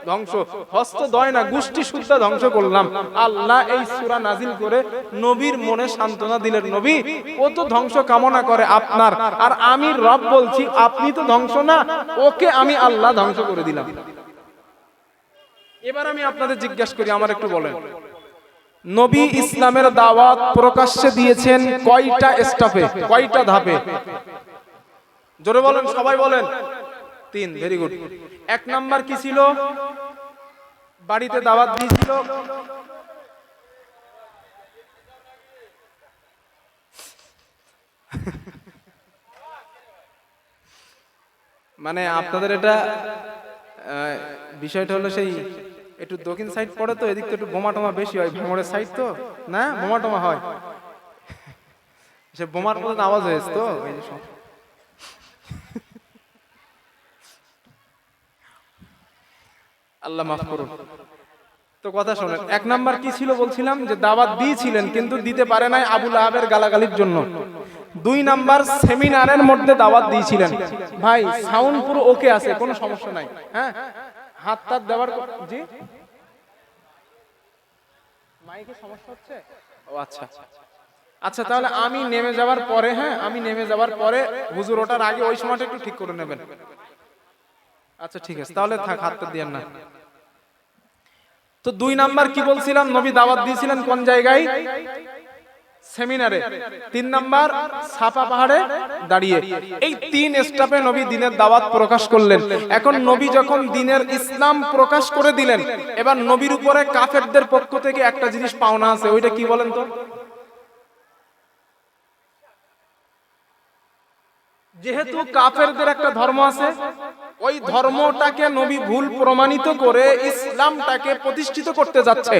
ধ্বংস। হস্তদ্বয় না, গোষ্ঠী শুদ্ধ ধ্বংস করলাম। আল্লাহ এই সূরা নাজিল করে নবীর মনে সান্ত্বনা দিলেন, নবী ও তো ধ্বংস কামনা করে আপনার, আর আমি রব বলছি আপনি তো ধ্বংস না, ওকে আমি আল্লাহ ধ্বংস করে দিলাম। এবার আমি আপনাদের জিজ্ঞাসা করি, আমার একটু বলেন, নবী ইসলামের দাওয়াত প্রকাশ্যে দিয়েছেন কয়টা স্টেপে, কয়টা ধাপে? জোরে বলেন, সবাই বলেন। 3। Very good. 1 নাম্বার কি ছিল? বাড়িতে দাওয়াত দিয়েছিল। মানে আপনাদের এটা বিষয়টা হলো সেই একটু দক্ষিণ সাইড পড়ে তো, এদিক তো একটু বোমা টোমা বেশি হয়। ভাঙড়ের সাইড তো না, বোমা টোমা হয়। সে বোমার মতো আওয়াজ হয়েছে তো, এই যে আল্লাহ মাফ করুন। তো কথা শোনেন, 1 নাম্বার কি ছিল বলছিলাম, যে দাওয়াত দিয়েছিলেন কিন্তু দিতে পারে নাই আবু লাহাবের গালাগালির জন্য। 2 নাম্বার সেমিনারের মধ্যে দাওয়াত দিয়েছিলেন। ভাই সাউন্ড পুরো ওকে আছে, কোনো সমস্যা নাই। হ্যাঁ, হাত তাত দেওয়ার, জি মাইকে সমস্যা হচ্ছে? ও আচ্ছা আচ্ছা, তাহলে আমি নেমে যাওয়ার পরে, হ্যাঁ আমি নেমে যাওয়ার পরে হুজুর ওটার আগে ওই সময়টা একটু ঠিক করে নেবেন। আচ্ছা ঠিক আছে, তাহলে থাক, হাতটা দিয়েন না। তো 2 নাম্বার কি বলছিলাম, নবী দাওয়াত দিয়েছিলেন কোন জায়গায়? সেমিনারে। 3 নাম্বার সাফা পাহাড়ে দাঁড়িয়ে। এই 3 স্টেপে নবী দ্বীনের দাওয়াত প্রকাশ করলেন। এখন নবী যখন দ্বীনের ইসলাম প্রকাশ করে দিলেন, এবার নবীর উপরে কাফেরদের পক্ষ থেকে একটা জিনিস পাওনা আছে, ওইটা কি বলেন তো? যেহেতু কাফেরদের একটা ধর্ম আছে, ওই ধর্মটাকে নবী ভুল প্রমাণিত করে ইসলামটাকে প্রতিষ্ঠিত করতে যাচ্ছে।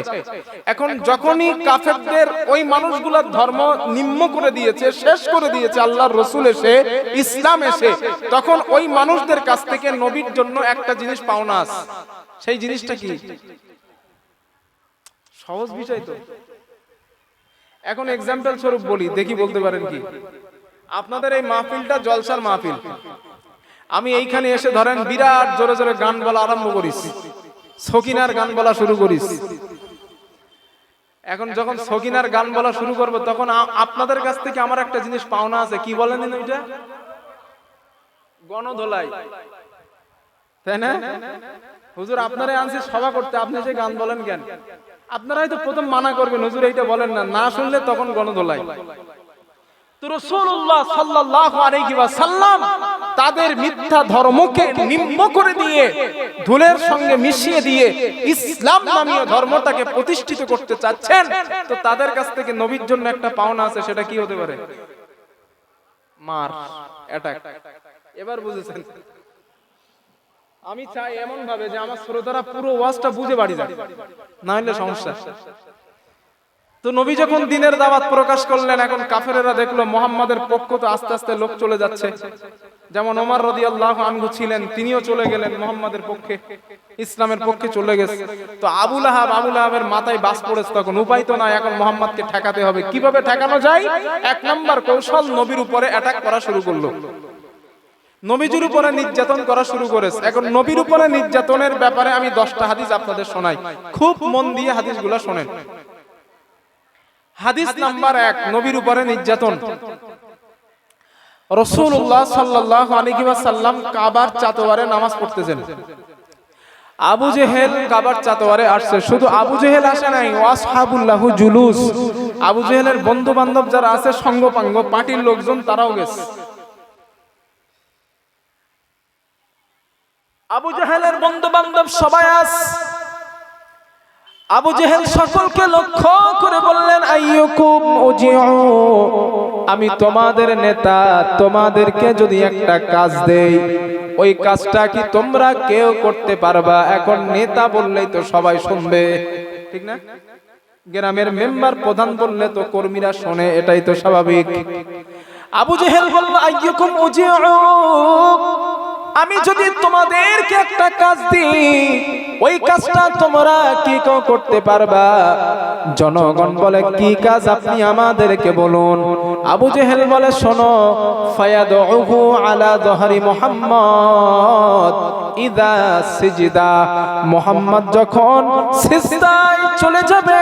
এখন যখনই কাফেরদের ওই মানুষগুলোর ধর্ম নিম্ন করে দিয়েছে, শেষ করে দিয়েছে আল্লাহর রাসূল এসে, ইসলাম এসে, তখন ওই মানুষদের কাছ থেকে নবীর জন্য একটা জিনিস পাওনা আছে। সেই জিনিসটা কি? সহজ বিষয় তো। এখন এক্সাম্পল স্বরূপ বলি, দেখি বলতে পারেন কি। আপনাদের এই মাহফিলটা জলসার মাহফিল। আমি এইখানে এসে ধরেন বিরাট জোরে জোরে গান বলা আরম্ভ করিস, সকিনার গান বলা শুরু করিস। এখন যখন সকিনার গান বলা শুরু করব, তখন আপনাদের কাছ থেকে আমার একটা জিনিস পাওনা আছে। কি বলেন ওইটা? গণধোলাই, তাই না? হুজুর আপনারা আনছে সভা করতে, আপনি যে গান বলেন কেন? আপনারাই তো প্রথম মানা করবেন, হুজুর এইটা বলেন না, না শুনলে তখন গণধোলাই। তো রাসূলুল্লাহ সাল্লাল্লাহু আলাইহি ওয়াসাল্লাম তাদের মিথ্যা ধর্মকে নিম্ন করে দিয়ে, ধুলের সঙ্গে মিশিয়ে দিয়ে ইসলাম নামীয় ধর্মটাকে প্রতিষ্ঠিত করতে চাচ্ছেন। তো তাদের কাছ থেকে নবীর জন্য একটা পাওনা আছে, সেটা কি হতে পারে? মার, অ্যাটাক। এবার বুঝেছেন? আমি চাই এমন ভাবে যে আমার শ্রোতারা পুরো ওয়াজটা বুঝে বাড়ি যায়, না হলে সমস্যা। তো নবী যখন দ্বীনের দাওয়াত প্রকাশ করলেন, এখন কাফেরেরা দেখলো মুহাম্মাদের পক্ষ তো আস্তে আস্তে লোক চলে যাচ্ছে। যেমন ওমর রাদিয়াল্লাহু আনহু ছিলেন, তিনিও চলে গেলেন মুহাম্মাদের পক্ষে, ইসলামের পক্ষে চলে গেছে। তো আবু লাহাবের মাথায় বাস পড়েছে, তখন উপায় তো নাই, এখন মুহাম্মাদকে ঠেকাতে হবে। কিভাবে ঠেকানো যায়? এক নাম্বার কৌশল, নবীর উপরে অ্যাটাক করা শুরু করলো, নবীজির উপরে নির্যাতন করা শুরু করেছে। এখন নবীর উপরে নির্যাতনের ব্যাপারে আমি 10টা হাদিস আপনাদের শোনাই, খুব মন দিয়ে হাদিসগুলো শোনেন। হাদিস নাম্বার 1, নবীর উপরে নির্যাতন। রাসূলুল্লাহ সাল্লাল্লাহু আলাইহি ওয়াসাল্লাম কাবার চাতওয়ারে নামাজ পড়তেছেন। আবু জেহেল কাবার চাতওয়ারে আসছে। শুধু আবু জেহেল আসে নাই, ওয়াসহাবুল্লাহু জুলুস, আবু জেহেলের বন্ধু বান্ধব যারা আছে, সঙ্গপাঙ্গ পার্টির লোকজন, তারাও গেছে। আবু জেহেলের বন্ধু বান্ধব সবাই আছে। আবু জেহেল সকলকে লক্ষ্য করে বললেন, আইয়ুকুম উজিউ, আমি তোমাদের নেতা, তোমাদেরকে যদি একটা কাজ দেই, ওই কাজটা কি তোমরা কেউ করতে পারবা? এখন নেতা বললেই তো সবাই শুনবে, ঠিক না? গ্রামের মেম্বার প্রধান বললে তো কর্মীরা শোনে, এটাই তো স্বাভাবিক। আবু জেহেল বলল, আইয়ুকুম উজিউ, আমি যদি তোমাদেরকে একটা কাজ দিই, ওই কাজটা তোমরা কি করতে পারবা? জনগণ বলে, কি কাজ, আপনি আমাদেরকে বলুন। আবু জেহেল বলে, শোনো, ফায়াদউহু আলা যহরি মুহাম্মদ ইদা সিজদা, মুহাম্মদ যখন সিজদায় চলে যাবে,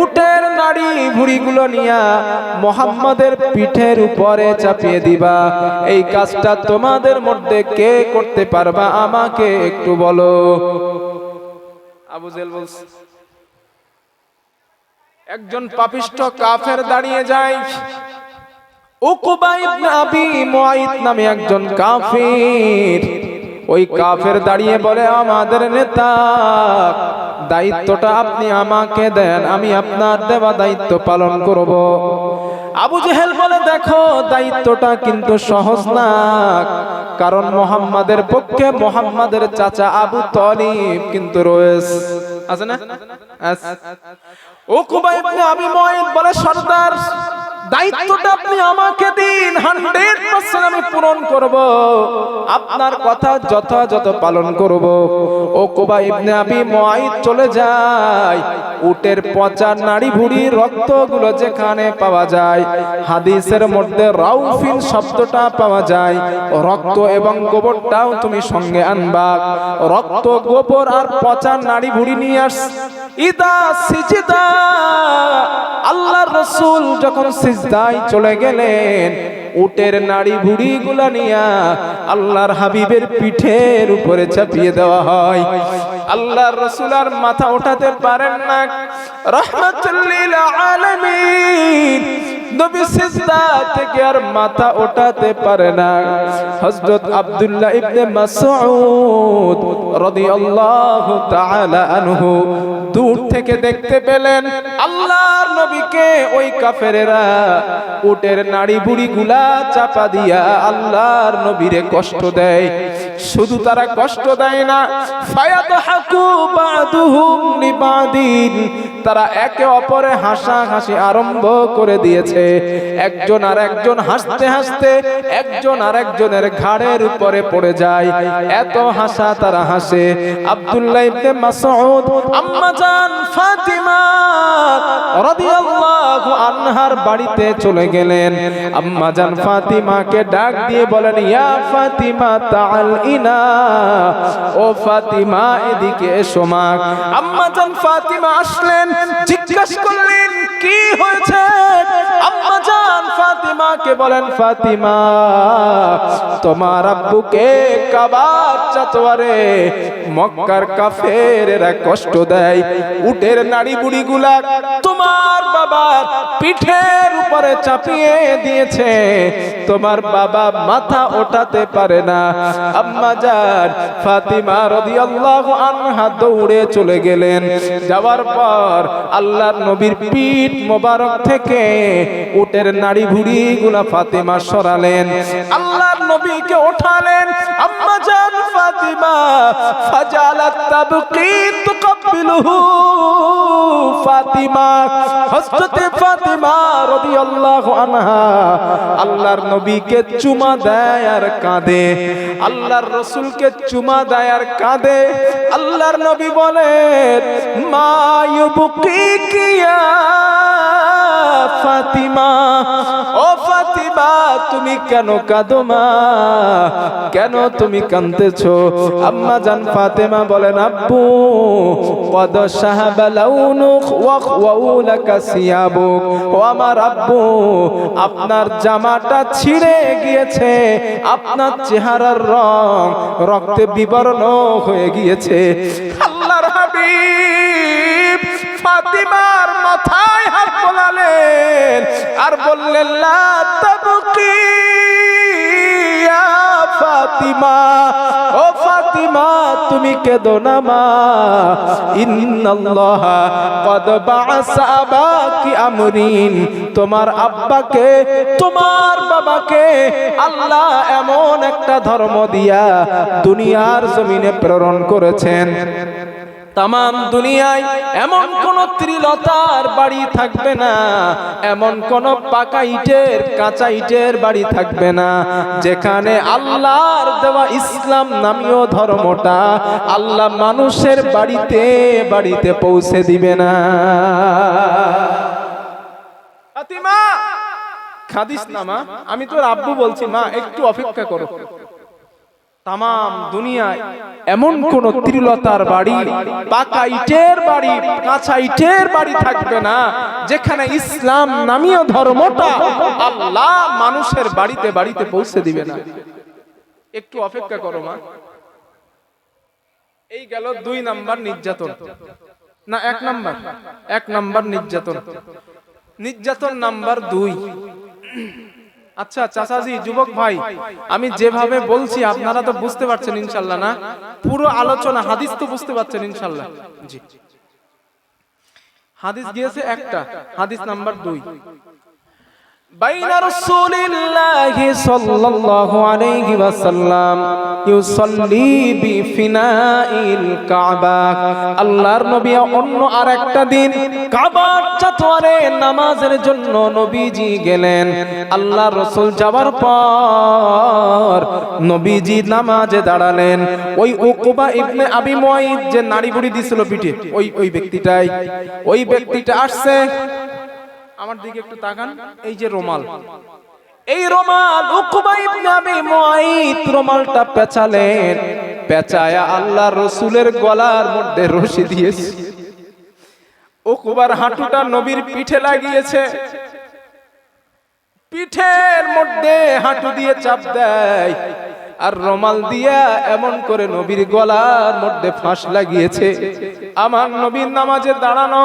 উটের নাড়ি ভুঁড়িগুলো নিয়া মুহাম্মাদের পিঠের উপরে চাপিয়ে দিবা। এই কাজটা তোমাদের মধ্যে কে করতে পারবা? আমাকে একটু বলো। আবু জেহেল বলছে। একজন পাপিষ্ঠ কাফের দাঁড়িয়ে যায়, উকবা ইবনে আবি মুআইত নামে একজন কাফির। ওই কাফের দাঁড়িয়ে বলে, আমাদের নেতা, দায়িত্বটা আপনি আমাকে দেন, আমি আপনার দেওয়া দায়িত্ব পালন করব। আবু জেহেল বলে, দেখো, দায়িত্বটা কিন্তু সহজ না, কারণ মুহাম্মাদের পক্ষে মুহাম্মাদের চাচা আবু তালিব কিন্তু রয়েছে, আছে না? উকবা ইবনে আবি মুআইত বলে, সরদার, দায়িত্বটা আপনি আমাকে দিন, 100% আমি পূরণ করব, আপনার কথা যথাযথ পালন করব। উকবা ইবনে আবি মুআইত চলে যায়, উটের পচা নাড়ি ভুঁড়ি রক্তগুলো যেখানে পাওয়া যায়, হাদিসের মধ্যে রাউফিন শব্দটা পাওয়া যায়। রক্ত এবং গোবরটাও তুমি সঙ্গে আনবা, রক্ত, গোবর আর পচা নাড়ি ভুঁড়ি নিয়ে আস। ইদা সিজদা, আল্লাহর রাসূল যখন সিজদায় চলে গেলেন, উটের নাড়ি ভুঁড়ি গুলা নিয়া আল্লাহর হাবিবের পিঠের উপরে চাপিয়ে দেওয়া হয়। আল্লাহর রাসূল আর মাথা উঠাতে পারেন না, রাহমাতুল লিল আলামিন। নবী সিজদা থেকে আর মাথা ওঠাতে পারে না। হযরত আব্দুল্লাহ ইবনে মাসউদ রাদিয়াল্লাহু তাআলা আনহু দূর থেকে দেখতে পেলেন আল্লাহর নবীকে ওই কাফেরেরা উটের নাড়ি ভুঁড়ি গুলা চাপা দিয়া আল্লাহর নবীরে কষ্ট দেয়। শুধু তারা কষ্ট দেয় না, ফায়াদহাকু বাদুহুম লিবাদিন, তারা একে অপরে হাসাহাসি আরম্ভ করে দিয়েছে। একজন আর একজন হাসতে হাসতে একজন আর একজনের ঘাড়ের উপরে পড়ে যায়, এত হাসা তারা হাসে। আব্দুল্লাহ ইবনে মাসউদ আম্মা জান ফাতিমা রাদিয়াল্লাহু আনহার বাড়িতে চলে গেলেন। আম্মা জান ফাতিমাকে ডাক দিয়ে বলেন, ইয়া ফাতিমা তাআল ইনা, ও ফাতিমা এদিকে এসো মা। আম্মা জান ফাতিমা আসলেন, জিজ্ঞাসা করলেন কি হয়েছে? আম্মা জান ফাতিমাকে বলেন, ফাতিমা তোমার আব্বুকে কাবার চাতোয়ারে মক্কার কাফেরেরা কষ্ট দেয়, উটের নাড়ি বুড়িগুলা তোমার বাবার পিঠের উপরে চাপিয়ে দিয়েছে, তোমার বাবা মাথা ওঠাতে পারে না। আম্মা জান ফাতিমা রাদিয়াল্লাহু আনহা দৌড়ে চলে গেলেন। যাওয়ার পর আল্লাহর নবীর পিঠ মোবারক থেকে উটের নাড়ি ভুঁড়িগুলা ফাতিমা সরালেন, আল্লাহর নবীকে ওঠালেন। আম্মা জান ফাতিমা ফাজালাত তাবকি তুকাব্বিলুহু, ফাতিমা হযরতে ফাতিমা রাদিয়াল্লাহু আনহা আল্লাহর নবীকে চুমা দেয় আর কাঁদে, আল্লাহর রাসূলকে চুমা দেয় আর কাঁদে। আল্লাহর নবী বলেন, মা ইউবকি ইয়া ফাতিমা, ও ফাতিমা তুমি কেন কাঁদো মা, কেন তুমি কাঁদতেছো? আম্মা জান ফাতেমা বলেন, আব্বু কদ শাহাবা লাউনুক ওয়া ওয়াউলাকা সিয়াবুক, ও আমার আব্বু আপনার জামাটা ছিঁড়ে গিয়েছে, আপনার চেহারার রং রক্তে বিবর্ণ হয়ে গিয়েছে। আল্লাহর হাবিব ফাতিমার মাথায় হাত বোলালেন আর বললেন, লা তাবকি ইয়া ফাতিমা, ও ফাতিমা তুমি কেঁদো না মা, ইন্নাল্লাহা ক্বাদ বাআসা আবাকি আমরিন, তোমার আব্বাকে তোমার বাবাকে আল্লাহ এমন একটা ধর্ম দিয়া দুনিয়ার জমিনে প্রেরণ করেছেন, তামাম দুনিয়ায় এমন কোন ত্রিলতার বাড়ি থাকবে না, এমন কোন পাকা ইটের কাঁচা ইটের বাড়ি থাকবে না যেখানে আল্লাহর দেওয়া ইসলাম নামীয় ধর্মটা আল্লাহ মানুষের বাড়িতে বাড়িতে পৌঁছে দিবে না। ফাতিমা খাদিস না মা, আমি তোর আব্বু বলছি মা, একটু অপেক্ষা করো। তামাম দুনিয়ায় এমন কোন ত্রিলতার বাড়ি, পাকা ইটের বাড়ি, কাঁচা ইটের বাড়ি থাকবে না যেখানে ইসলাম নামীয় ধর্মটা আল্লাহ মানুষের বাড়িতে বাড়িতে পৌঁছে দিবে না। একটু অপেক্ষা করো মা। এই গেল 2 নাম্বার নির্যাতন, না 1 নাম্বার, 1 নাম্বার নির্যাতন। নির্যাতন নাম্বার 2। আচ্ছা চাচাজি, যুবক ভাই, আমি যেভাবে বলছি আপনারা তো বুঝতে পারছেন ইনশাআল্লাহ না? পুরো আলোচনা হাদিস তো বুঝতে পারছেন ইনশাআল্লাহ? জি। হাদিস গিয়েছে একটা, হাদিস নাম্বার 2। বাইনা রাসূলিল্লাহি সাল্লাল্লাহু আলাইহি ওয়াসাল্লাম ইউসাল্লি বিফিনাইল কাবা, আল্লাহর নবী অন্য আরেকটা দিন কাবার চাতোয়ারে নামাজের জন্য নবীজি গেলেন। আল্লাহর রাসূল যাওয়ার পর নবীজি নামাজে দাঁড়ালেন। ওই উকবা ইবনে আবি মুআইদ যে নাড়ি বুড়ি দিছিল পিঠে, ওই ব্যক্তিটা আসছে। আমার দিকে একটু তাকান, এই যে রুমাল, এই রুমাল উকবা ইবনে আবি মুআইদ রুমালটা পেঁচালেন, পেঁচায়া আল্লাহর রাসূলের গলার মধ্যে রশি দিয়েছে। উকবার হাঁটুটা নবীর পিঠে লাগিয়েছে, পিঠের মধ্যে হাঁটু দিয়ে চাপ দেয় আর রুমাল দিয়া এমন করে নবীর গলার মধ্যে ফাঁস লাগিয়েছে। আমার নবীর নামাজে দাঁড়ানো